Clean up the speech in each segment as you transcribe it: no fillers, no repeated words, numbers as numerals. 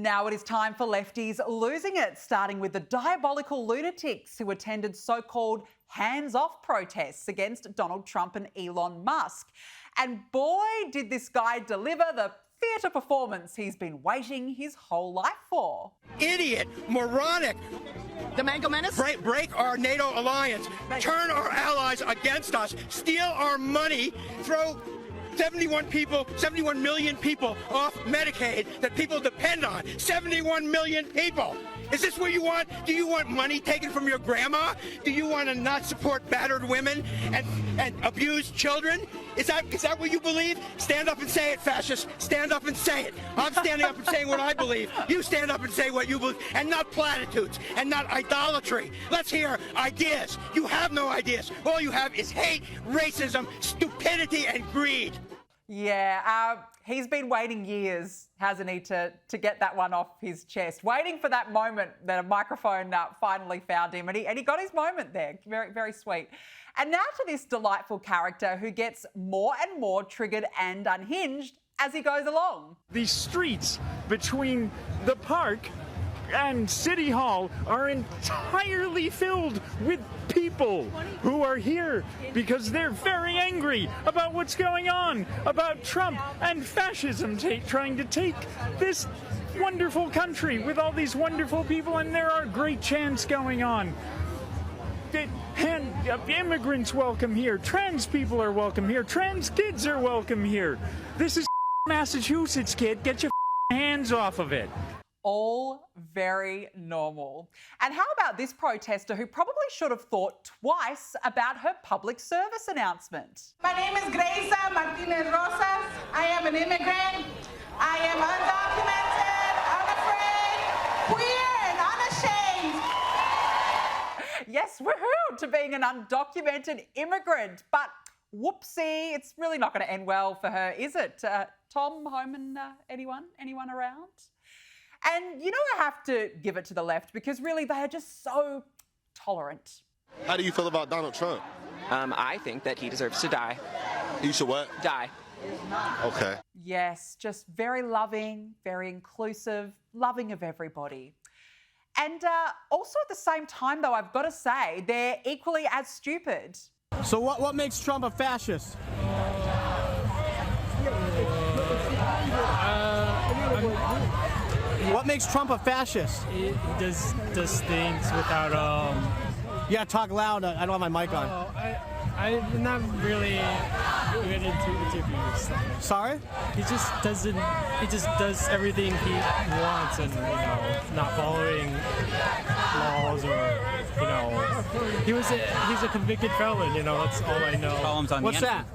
Now it is time for lefties losing it, starting with the diabolical lunatics who attended so-called hands-off protests against Donald Trump and Elon Musk. And boy, did this guy deliver the theatre performance he's been waiting his whole life for. Idiot, moronic. The Mango Menace? Break our NATO alliance, turn our allies against us, steal our money, throw 71 million people off Medicaid that people depend on. 71 million people. Is this what you want? Do you want money taken from your grandma? Do you want to not support battered women and abused children? Is that what you believe? Stand up and say it, fascists. Stand up and say it. I'm standing up and saying what I believe. You stand up and say what you believe, and not platitudes, and not idolatry. Let's hear ideas. You have no ideas. All you have is hate, racism, stupidity, and greed. Yeah, he's been waiting years, hasn't he, to get that one off his chest, waiting for that moment that a microphone finally found him, and he got his moment there. Very, very sweet. And now to this delightful character who gets more and more triggered and unhinged as he goes along. The streets between the park and City Hall are entirely filled with people who are here because they're very angry about what's going on, about Trump and fascism trying to take this wonderful country with all these wonderful people, and there are great chants going on. Immigrants welcome here, trans people are welcome here, trans kids are welcome here. This is Massachusetts, kid. Get your hands off of it. All very normal. And how about this protester who probably should have thought twice about her public service announcement? My name is Grace Martinez Rosas. I am an immigrant. I am undocumented, unafraid, queer, and unashamed. Yes, woohoo, to being an undocumented immigrant. But whoopsie, it's really not going to end well for her, is it? Tom, Homan, anyone around? And you know, I have to give it to the left because really they are just so tolerant. How do you feel about Donald Trump? I think that he deserves to die. He should what? Die. Okay. Yes, just very loving, very inclusive, loving of everybody. And also at the same time, though, I've got to say, they're equally as stupid. So what makes Trump a fascist? What makes Trump a fascist? He does things without Yeah, talk loud. I don't have my mic on. I'm not really good into interviews. Sorry? He just does everything he wants, and not following laws, or he's a convicted felon. That's all I know. What's that?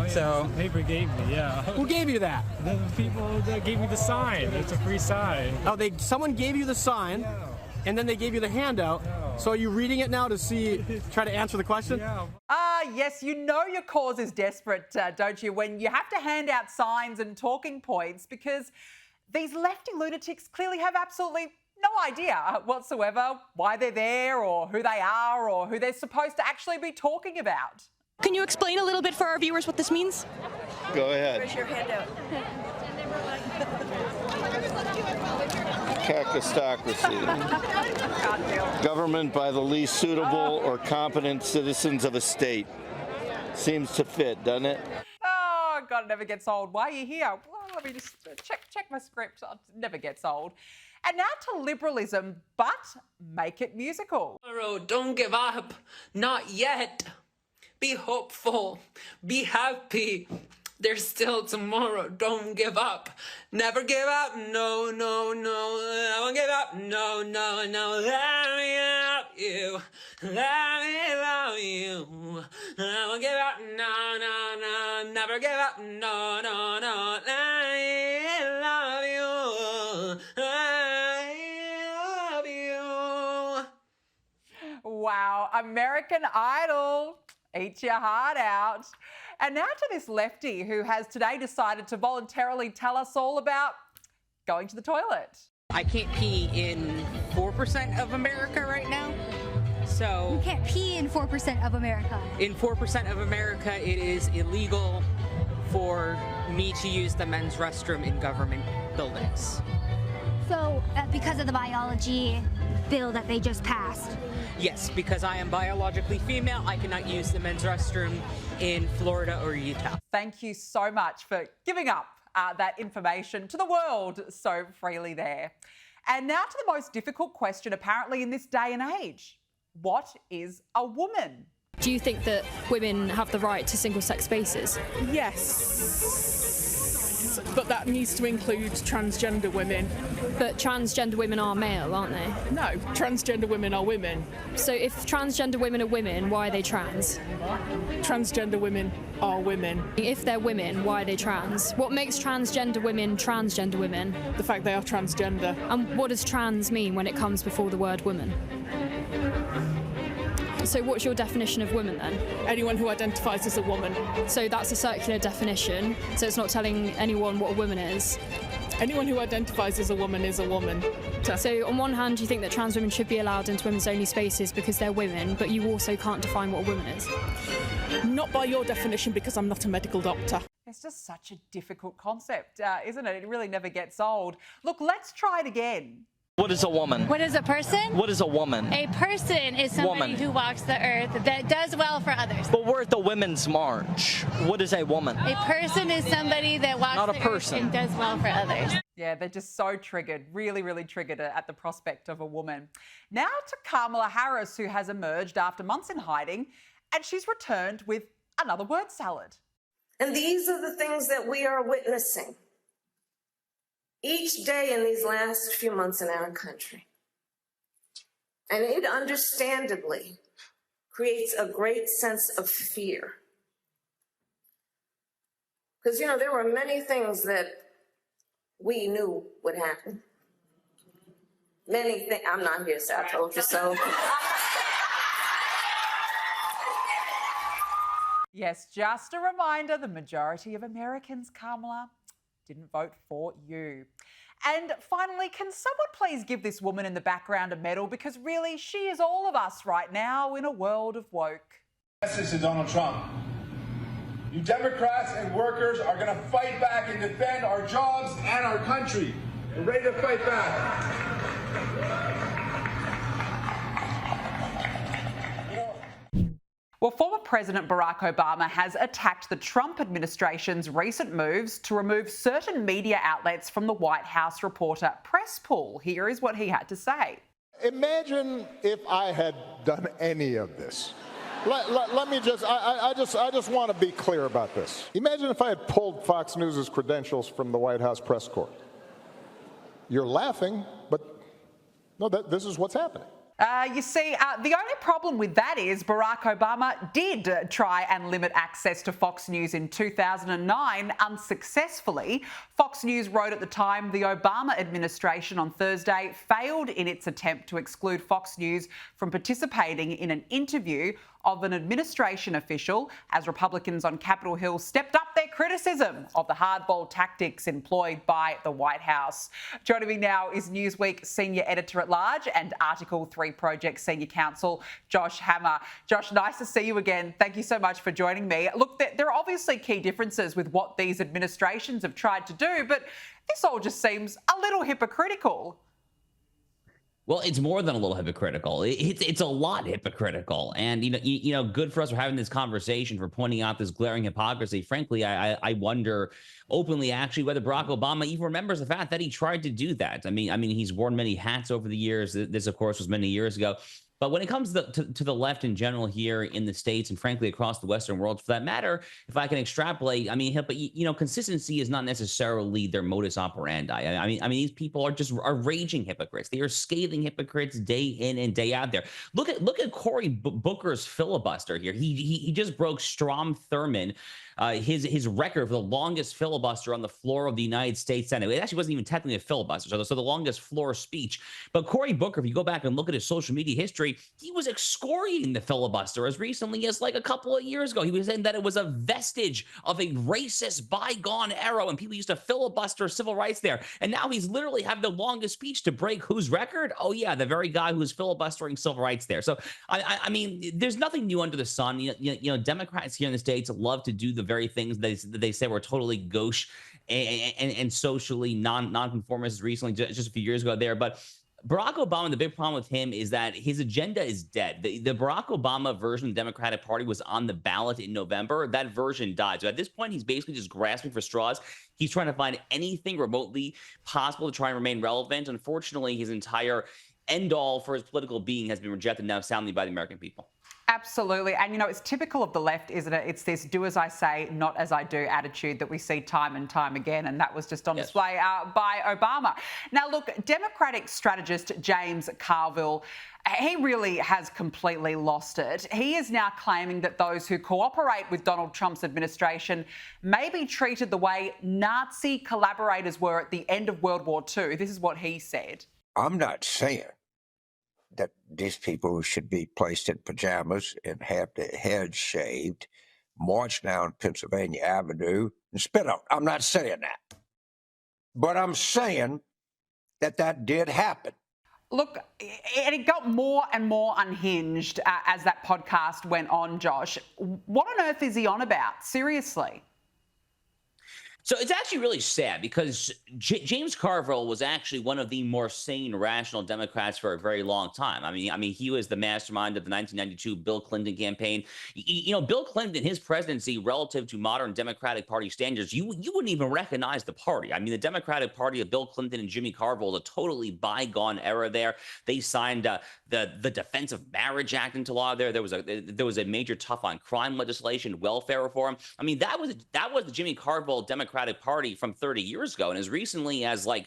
So paper gave me, yeah. Who gave you that? The people that gave me the sign. It's a free sign. Oh, someone gave you the sign, Yeah. and then they gave you the handout. Yeah. So are you reading it now to try to answer the question? Yeah. Yes, you know your cause is desperate, don't you, when you have to hand out signs and talking points, because these lefty lunatics clearly have absolutely no idea whatsoever why they're there or who they are or who they're supposed to actually be talking about. Can you explain a little bit for our viewers what this means? Go ahead. Where's your handout? Cacostocracy. Government by the least suitable or competent citizens of a state. Seems to fit, doesn't it? Oh, God, it never gets old. Why are you here? Well, let me just check my script. It never gets old. And now to liberalism, but make it musical. Don't give up. Not yet. Be hopeful. Be happy. There's still tomorrow. Don't give up. Never give up. No, no, no. I won't give up. No, no, no. Let me love you. Let me love you. I won't give up. No, no, no. Never give up. No, no, no. Let me love you. I love you. Wow, American Idol. Eat your heart out. And now to this lefty who has today decided to voluntarily tell us all about going to the toilet. I can't pee in 4% of America right now. So you can't pee in 4% of America. In 4% of America, it is illegal for me to use the men's restroom in government buildings. So, because of the biology bill that they just passed? Yes, because I am biologically female, I cannot use the men's restroom in Florida or Utah. Thank you so much for giving up that information to the world so freely there. And now to the most difficult question apparently in this day and age. What is a woman? Do you think that women have the right to single-sex spaces? Yes, but that needs to include transgender women. But transgender women are male, aren't they? No, transgender women are women. So if transgender women are women, why are they trans? Transgender women are women. If they're women, why are they trans? What makes transgender women? The fact they are transgender. And what does trans mean when it comes before the word woman? So what's your definition of woman then? Anyone who identifies as a woman. So that's a circular definition, so it's not telling anyone what a woman is. Anyone who identifies as a woman is a woman. So on one hand, you think that trans women should be allowed into women's only spaces because they're women, but you also can't define what a woman is? Not by your definition, because I'm not a medical doctor. It's just such a difficult concept, isn't it? It really never gets old. Look, let's try it again. What is a woman? What is a person? What is a woman? A person is somebody who walks the earth that does well for others. But we're at the Women's March. What is a woman? A person is somebody that walks Not a the person. earth and does well for others. Yeah, they're just so triggered, really, really triggered at the prospect of a woman. Now to Kamala Harris, who has emerged after months in hiding, and she's returned with another word salad. And these are the things that we are witnessing each day in these last few months in our country. And it understandably creates a great sense of fear. Because, you know, there were many things that we knew would happen. Many things. I'm not here, so I told you so. Yes, just a reminder, the majority of Americans, Kamala, didn't vote for you. And finally, can someone please give this woman in the background a medal? Because really, she is all of us right now in a world of woke. Message to Donald Trump. You Democrats and workers are going to fight back and defend our jobs and our country. We're ready to fight back. Well, former President Barack Obama has attacked the Trump administration's recent moves to remove certain media outlets from the White House reporter press pool. Here is what he had to say. Imagine if I had done any of this. Let me just, I just want to be clear about this. Imagine if I had pulled Fox News' credentials from the White House press corps. You're laughing, but no, this is what's happening. You see, the only problem with that is Barack Obama did try and limit access to Fox News in 2009 unsuccessfully. Fox News wrote at the time the Obama administration on Thursday failed in its attempt to exclude Fox News from participating in an interview of an administration official as Republicans on Capitol Hill stepped up their criticism of the hardball tactics employed by the White House. Joining me now is Newsweek Senior Editor-at-Large and Article 3 Project Senior Counsel, Josh Hammer. Josh, nice to see you again. Thank you so much for joining me. Look, there are obviously key differences with what these administrations have tried to do, but this all just seems a little hypocritical. Well, it's more than a little hypocritical. It's a lot hypocritical. And, you know, good for us for having this conversation, for pointing out this glaring hypocrisy. Frankly, I wonder openly, actually, whether Barack Obama even remembers the fact that he tried to do that. I mean, he's worn many hats over the years. This, of course, was many years ago. But when it comes to the left in general here in the States and frankly across the Western world, for that matter, if I can extrapolate, I mean, but you know, consistency is not necessarily their modus operandi. I mean, these people are raging hypocrites. They are scathing hypocrites day in and day out. There, look at Cory Booker's filibuster here. He just broke Strom Thurmond, his record for the longest filibuster on the floor of the United States Senate. It actually wasn't even technically a filibuster, so the longest floor speech. But Cory Booker, if you go back and look at his social media history, he was excoriating the filibuster as recently as like a couple of years ago. He was saying that it was a vestige of a racist bygone era when people used to filibuster civil rights there. And now he's literally having the longest speech to break whose record? Oh yeah, the very guy who was filibustering civil rights there. So I mean, there's nothing new under the sun. You know, Democrats here in the States love to do the very things they say were totally gauche and socially nonconformist recently, just a few years ago there. But Barack Obama, the big problem with him is that his agenda is dead. The Barack Obama version of the Democratic Party was on the ballot in November. That version died. So at this point, he's basically just grasping for straws. He's trying to find anything remotely possible to try and remain relevant. Unfortunately, his entire end all for his political being has been rejected now soundly by the American people. Absolutely. And, you know, it's typical of the left, isn't it? It's this do as I say, not as I do attitude that we see time and time again. And that was just on display by Obama. Now, look, Democratic strategist James Carville, he really has completely lost it. He is now claiming that those who cooperate with Donald Trump's administration may be treated the way Nazi collaborators were at the end of World War II. This is what he said. I'm not saying that these people should be placed in pajamas and have their heads shaved, march down Pennsylvania Avenue and spit out. I'm not saying that. But I'm saying that that did happen. Look, and it got more and more unhinged as that podcast went on, Josh. What on earth is he on about? Seriously. So it's actually really sad because James Carville was actually one of the more sane, rational Democrats for a very long time. I mean, he was the mastermind of the 1992 Bill Clinton campaign. You know, Bill Clinton, his presidency, relative to modern Democratic Party standards, you wouldn't even recognize the party. I mean, the Democratic Party of Bill Clinton and Jimmy Carville, a totally bygone era there. They signed the Defense of Marriage Act into law there. There was a major tough on crime legislation, welfare reform. I mean, that was the Jimmy Carville Democratic Party from 30 years ago. And as recently as like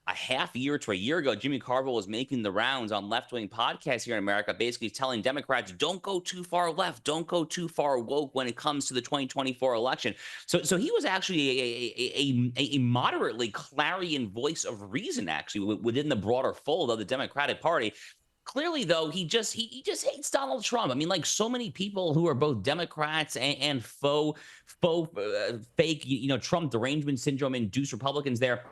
a half year to a year ago, Jimmy Carville was making the rounds on left-wing podcasts here in America, basically telling Democrats, don't go too far left, don't go too far woke when it comes to the 2024 election. So he was actually a moderately clarion voice of reason, actually, within the broader fold of the Democratic Party. Clearly, though, he just hates Donald Trump. I mean, like so many people who are both Democrats and fake, you know, Trump derangement syndrome induced Republicans there.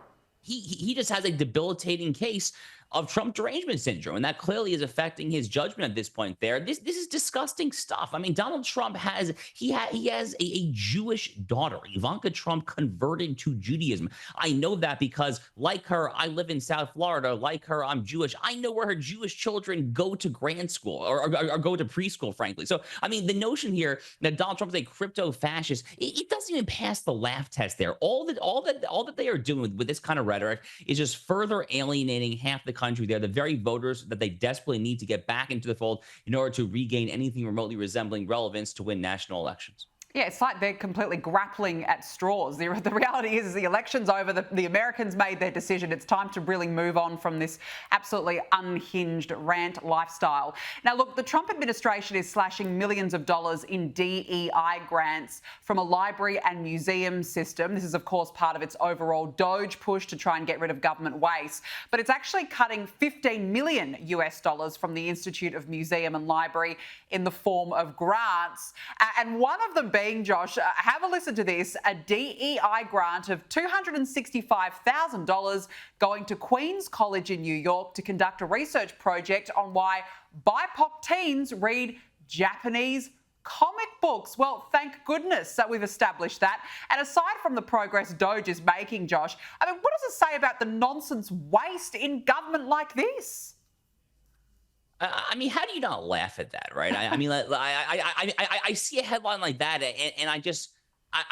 He just has a debilitating case of Trump derangement syndrome, and that clearly is affecting his judgment at this point there. This is disgusting stuff. I mean, Donald Trump has a Jewish daughter. Ivanka Trump converted to Judaism. I know that because, like her, I live in South Florida. Like her, I'm Jewish. I know where her Jewish children go to grad school or go to preschool, frankly. So, I mean, the notion here that Donald Trump is a crypto fascist, it doesn't even pass the laugh test there. All that they are doing with this kind of rhetoric is just further alienating half the country there, the very voters that they desperately need to get back into the fold in order to regain anything remotely resembling relevance to win national elections. Yeah, it's like they're completely grappling at straws. The reality is the election's over. The Americans made their decision. It's time to really move on from this absolutely unhinged rant lifestyle. Now, look, the Trump administration is slashing millions of dollars in DEI grants from a library and museum system. This is, of course, part of its overall DOGE push to try and get rid of government waste. But it's actually cutting $15 million from the Institute of Museum and Library in the form of grants. And one of them being, Josh, have a listen to this, a DEI grant of $265,000 going to Queen's College in New York to conduct a research project on why BIPOC teens read Japanese comic books. Well, thank goodness that we've established that. And aside from the progress DOGE is making, Josh, I mean, what does it say about the nonsense waste in government like this? I mean, how do you not laugh at that, right? I mean, I see a headline like that, and I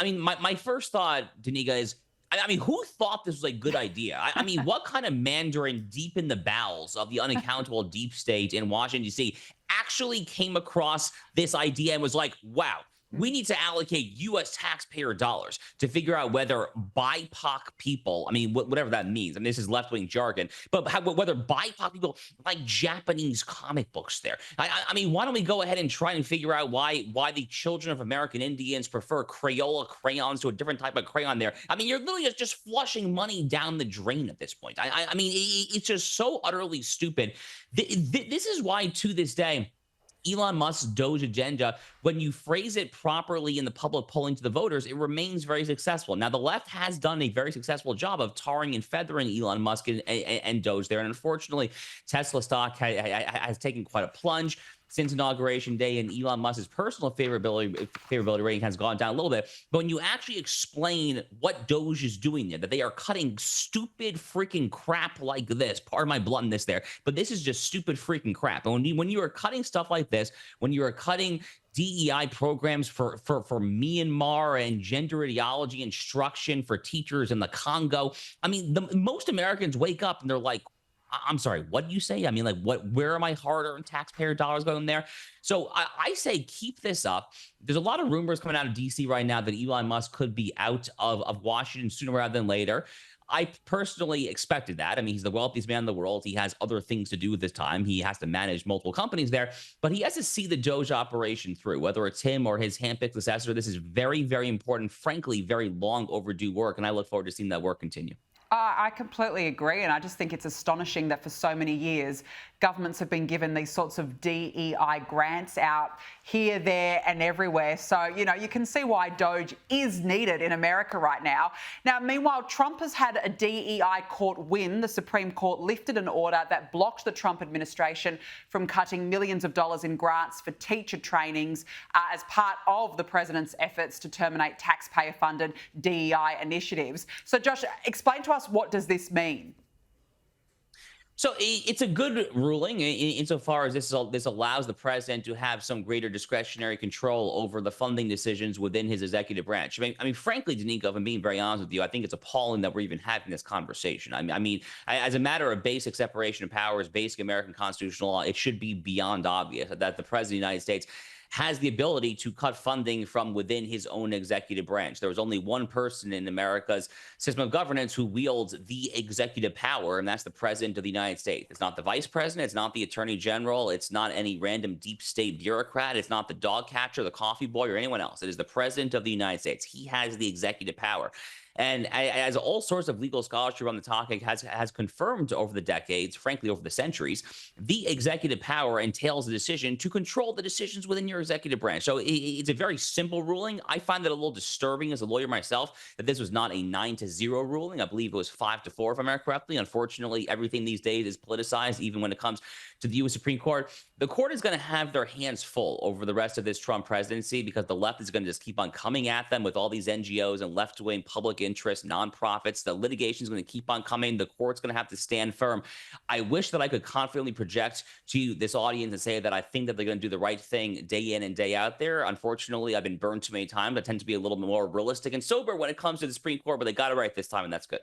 mean, my first thought, Danica, is, I mean, who thought this was a good idea? I mean, what kind of Mandarin deep in the bowels of the unaccountable deep state in Washington, D.C. actually came across this idea and was like, wow, we need to allocate U.S. taxpayer dollars to figure out whether BIPOC people, I mean, whatever that means, I mean, this is left-wing jargon, but whether BIPOC people like Japanese comic books there. I mean, why don't we go ahead and try and figure out why the children of American Indians prefer Crayola crayons to a different type of crayon there? I mean, you're literally just flushing money down the drain at this point. I mean, it's just so utterly stupid. This is why, to this day, Elon Musk's DOGE agenda, when you phrase it properly in the public polling to the voters, it remains very successful. Now, the left has done a very successful job of tarring and feathering Elon Musk and DOGE there. And unfortunately, Tesla stock has taken quite a plunge. since Inauguration Day, and Elon Musk's personal favorability rating has gone down a little bit. But when you actually explain what DOGE is doing there, that they are cutting stupid freaking crap like this, pardon my bluntness there, but this is just stupid freaking crap. And when you are cutting stuff like this, when you are cutting DEI programs for Myanmar and gender ideology instruction for teachers in the Congo, I mean, most Americans wake up and they're like, I'm sorry, what do you say? I mean, like, where are my hard-earned taxpayer dollars going there? So I say keep this up. There's a lot of rumors coming out of DC right now that Elon Musk could be out of Washington sooner rather than later. I personally expected that. I mean, he's the wealthiest man in the world. He has other things to do with his time. He has to manage multiple companies there, but he has to see the DOGE operation through, whether it's him or his handpicked successor. This is very, very important, frankly, very long overdue work, and I look forward to seeing that work continue. I completely agree, and I just think it's astonishing that for so many years, governments have been given these sorts of DEI grants out here, there and everywhere. So, you know, you can see why DOGE is needed in America right now. Now, meanwhile, Trump has had a DEI court win. The Supreme Court lifted an order that blocked the Trump administration from cutting millions of dollars in grants for teacher trainings as part of the president's efforts to terminate taxpayer-funded DEI initiatives. So, Josh, explain to us, what does this mean? So it's a good ruling insofar as this allows the president to have some greater discretionary control over the funding decisions within his executive branch. I mean, frankly, Danica, if I'm being very honest with you, I think it's appalling that we're even having this conversation. I mean, as a matter of basic separation of powers, basic American constitutional law, it should be beyond obvious that the president of the United States has the ability to cut funding from within his own executive branch. There was only one person in America's system of governance who wields the executive power, and that's the president of the United States. It's not the vice president. It's not the attorney general. It's not any random deep state bureaucrat. It's not the dog catcher, the coffee boy, or anyone else. It is the president of the United States. He has the executive power. And as all sorts of legal scholarship on the topic has confirmed over the decades, frankly, over the centuries, the executive power entails the decision to control the decisions within your executive branch. So it's a very simple ruling. I find it a little disturbing as a lawyer myself that this was not a 9-0 ruling. I believe it was 5-4, if I remember correctly. Unfortunately, everything these days is politicized, even when it comes to the U.S. Supreme Court. The court is going to have their hands full over the rest of this Trump presidency because the left is going to just keep on coming at them with all these NGOs and left-wing public interest, nonprofits. The litigation is going to keep on coming. The court's going to have to stand firm. I wish that I could confidently project to this audience and say that I think that they're going to do the right thing day in and day out there. Unfortunately, I've been burned too many times. I tend to be a little bit more realistic and sober when it comes to the Supreme Court, but they got it right this time, and that's good.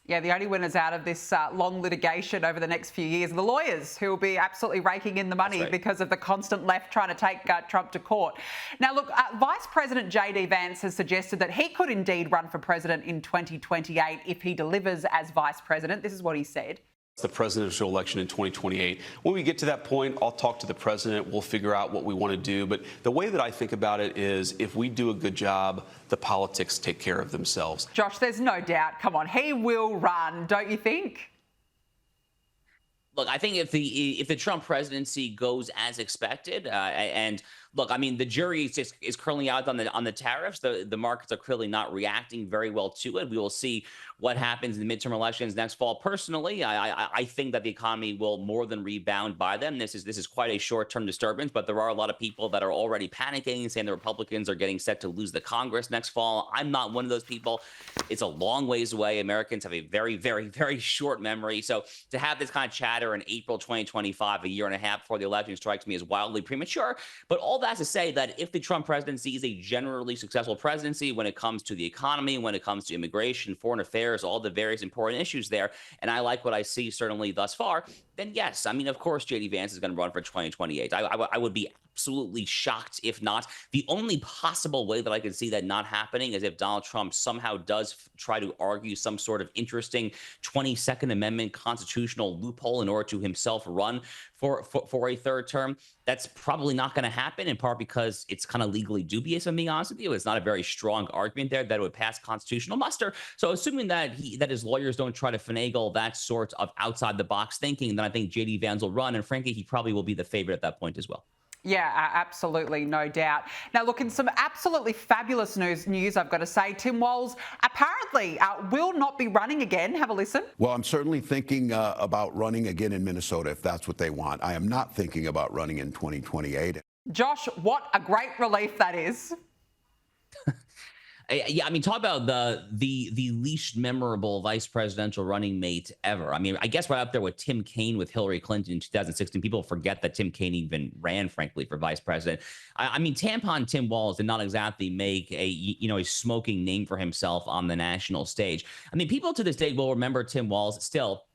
Yeah, the only winners out of this long litigation over the next few years are the lawyers, who will be absolutely raking in the money because of the constant left trying to take Trump to court. Now, look, Vice President J.D. Vance has suggested that he could indeed run for president in 2028 if he delivers as vice president. This is what he said. The presidential election in 2028. When we get to that point, I'll talk to the president. We'll figure out what we want to do. But the way that I think about it is if we do a good job, the politics take care of themselves. Josh, there's no doubt. Come on, he will run, don't you think? Look, I think if the Trump presidency goes as expected, and look, I mean, the jury is currently out on the tariffs. The markets are clearly not reacting very well to it. We will see what happens in the midterm elections next fall. Personally, I think that the economy will more than rebound by then. This is quite a short-term disturbance, but there are a lot of people that are already panicking, saying the Republicans are getting set to lose the Congress next fall. I'm not one of those people. It's a long ways away. Americans have a very, very, very short memory. So to have this kind of chatter in April 2025, a year and a half before the election, strikes me as wildly premature. But all that's to say that if the Trump presidency is a generally successful presidency when it comes to the economy, when it comes to immigration, foreign affairs, all the various important issues there, and I like what I see certainly thus far, then yes, I mean, of course, J.D. Vance is going to run for 2028. I would be absolutely shocked if not. The only possible way that I could see that not happening is if Donald Trump somehow does try to argue some sort of interesting 22nd Amendment constitutional loophole in order to himself run for a third term. That's probably not going to happen, in part because it's kind of legally dubious, if I'm being honest with you. It's not a very strong argument there that it would pass constitutional muster. So assuming that his lawyers don't try to finagle that sort of outside the box thinking, then I think J.D. Vance will run, and frankly, he probably will be the favorite at that point as well. Yeah, absolutely, no doubt. Now, look, in some absolutely fabulous news, I've got to say, Tim Walz apparently will not be running again. Have a listen. Well, I'm certainly thinking about running again in Minnesota if that's what they want. I am not thinking about running in 2028. Josh, what a great relief that is. Yeah, I mean, talk about the least memorable vice presidential running mate ever. I mean, I guess right up there with Tim Kaine with Hillary Clinton in 2016. People forget that Tim Kaine even ran, frankly, for vice president. I mean, Tampon Tim Walz did not exactly make a smoking name for himself on the national stage. I mean, people to this day will remember Tim Walz still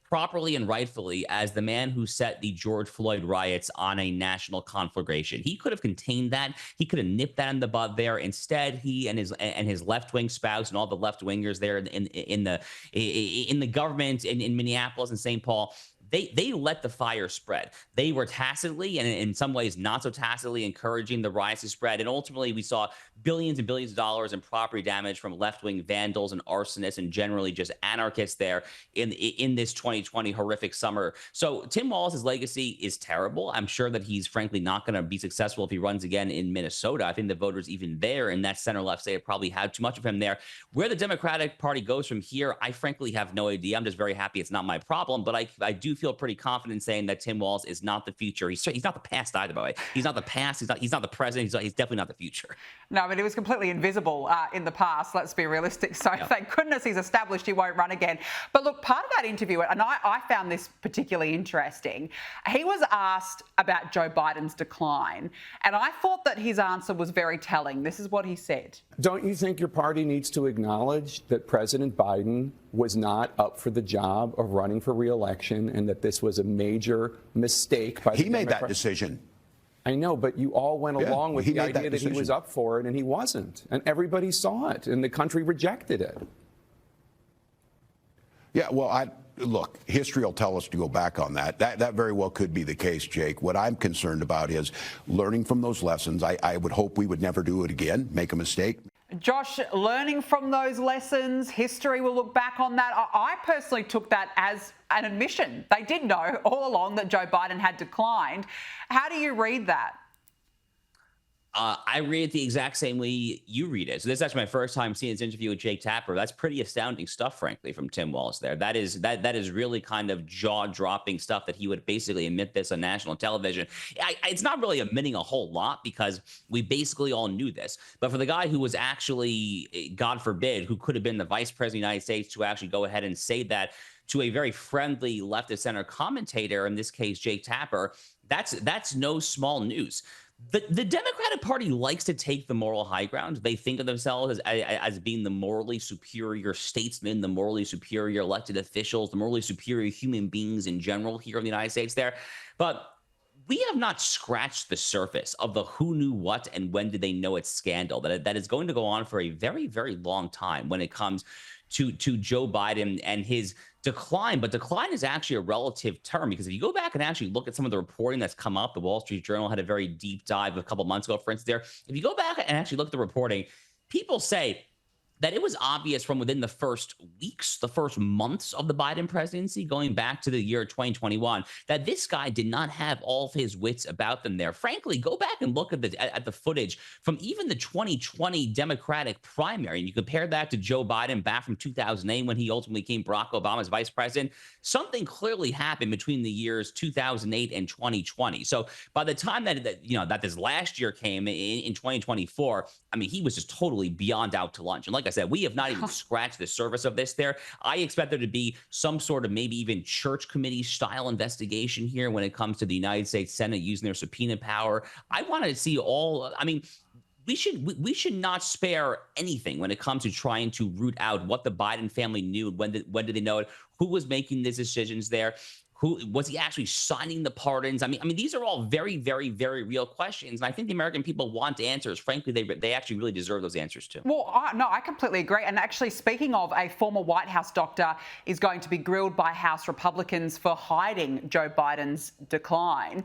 properly and rightfully as the man who set the George Floyd riots on a national conflagration. He could have contained that. He could have nipped that in the bud there. Instead, he and his left-wing spouse and all the left-wingers there in the government in Minneapolis and St. Paul, they let the fire spread. They were tacitly and in some ways not so tacitly encouraging the riots to spread. And ultimately, we saw billions and billions of dollars in property damage from left-wing vandals and arsonists and generally just anarchists there in this 2020 horrific summer. So Tim Walz's legacy is terrible. I'm sure that he's frankly not going to be successful if he runs again in Minnesota. I think the voters even there in that center-left state probably had too much of him there. Where the Democratic Party goes from here, I frankly have no idea. I'm just very happy it's not my problem, but I do feel pretty confident saying that Tim Walz is not the future. He's not the past either, by the way. He's not the past. He's not the present. He's definitely not the future. No, I mean, he was completely invisible in the past. Let's be realistic. So thank goodness he's established he won't run again. But look, part of that interview, and I found this particularly interesting, he was asked about Joe Biden's decline, and I thought that his answer was very telling. This is what he said. Don't you think your party needs to acknowledge that President Biden was not up for the job of running for re-election and that this was a major mistake by the He made that Democrats? decision. I know, but you all went along with the idea that he was up for it, and he wasn't. And everybody saw it, and the country rejected it. Yeah, well, look, history will tell us to go back on that. That very well could be the case, Jake. What I'm concerned about is learning from those lessons. I would hope we would never do it again, make a mistake. Josh, learning from those lessons, history will look back on that. I personally took that as an admission. They did know all along that Joe Biden had declined. How do you read that? I read it the exact same way you read it. So this is actually my first time seeing this interview with Jake Tapper. That's pretty astounding stuff, frankly, from Tim Walz there. That is really kind of jaw-dropping stuff that he would basically admit this on national television. It's not really admitting a whole lot because we basically all knew this. But for the guy who was actually, God forbid, who could have been the vice president of the United States to actually go ahead and say that to a very friendly leftist center commentator, in this case, Jake Tapper, that's no small news. The Democratic Party likes to take the moral high ground. They think of themselves as being the morally superior statesmen, the morally superior elected officials, the morally superior human beings in general here in the United States there. But we have not scratched the surface of the who knew what and when did they know it scandal that is going to go on for a very, very long time when it comes to Joe Biden and his decline. But decline is actually a relative term because if you go back and actually look at some of the reporting that's come up, the Wall Street Journal had a very deep dive a couple months ago, for instance, there. If you go back and actually look at the reporting, people say that it was obvious from within the first weeks, the first months of the Biden presidency, going back to the year 2021, that this guy did not have all of his wits about them there. Frankly, go back and look at the footage from even the 2020 Democratic primary, and you compare that to Joe Biden back from 2008 when he ultimately became Barack Obama's vice president. Something clearly happened between the years 2008 and 2020. So by the time that this last year came in 2024, I mean, he was just totally beyond out to lunch. And like I said, we have not even scratched the surface of this there. I expect there to be some sort of maybe even church committee style investigation here when it comes to the United States Senate using their subpoena power. I wanted to see we should not spare anything when it comes to trying to root out what the Biden family knew. When did they know it? Who was making these decisions there? Who was he actually signing the pardons? I mean, these are all very, very, very real questions. And I think the American people want answers. Frankly, they actually really deserve those answers too. Well, no, I completely agree. And actually, speaking of, a former White House doctor is going to be grilled by House Republicans for hiding Joe Biden's decline.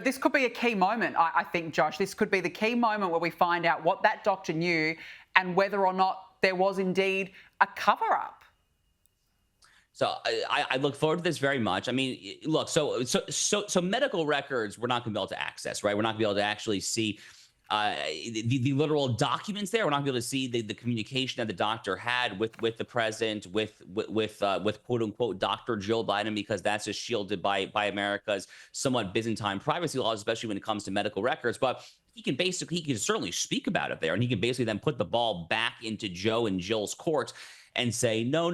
This could be a key moment, I think, Josh. This could be the key moment where we find out what that doctor knew and whether or not there was indeed a cover-up. So I look forward to this very much. I mean, look, so medical records we're not going to be able to access, right? We're not going to be able to actually see the literal documents there. We're not going to be able to see the communication that the doctor had with the president, with quote unquote Dr. Jill Biden, because that's just shielded by America's somewhat Byzantine privacy laws, especially when it comes to medical records. But he can certainly speak about it there, and he can basically then put the ball back into Joe and Jill's court and say no.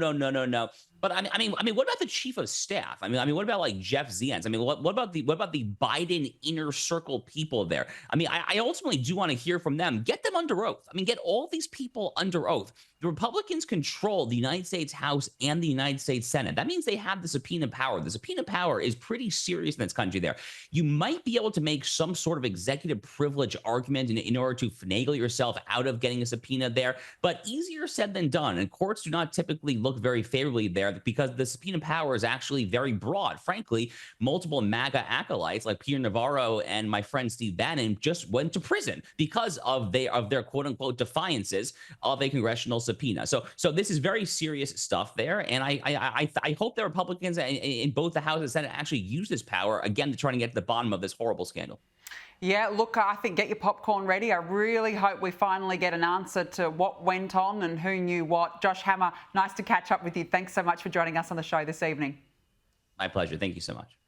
But I mean, what about the chief of staff? I mean, what about like Jeff Zients? I mean, what about the Biden inner circle people there? I mean, I ultimately do want to hear from them. Get them under oath. I mean, get all these people under oath. The Republicans control the United States House and the United States Senate. That means they have the subpoena power. The subpoena power is pretty serious in this country there. You might be able to make some sort of executive privilege argument in order to finagle yourself out of getting a subpoena there, but easier said than done. And courts do not typically look very favorably there because the subpoena power is actually very broad. Frankly, multiple MAGA acolytes like Peter Navarro and my friend Steve Bannon just went to prison because of their quote unquote defiances of a congressional subpoena. So this is very serious stuff there. And I hope the Republicans in both the House and the Senate actually use this power again to try to get to the bottom of this horrible scandal. Yeah, look, I think get your popcorn ready. I really hope we finally get an answer to what went on and who knew what. Josh Hammer, nice to catch up with you. Thanks so much for joining us on the show this evening. My pleasure. Thank you so much.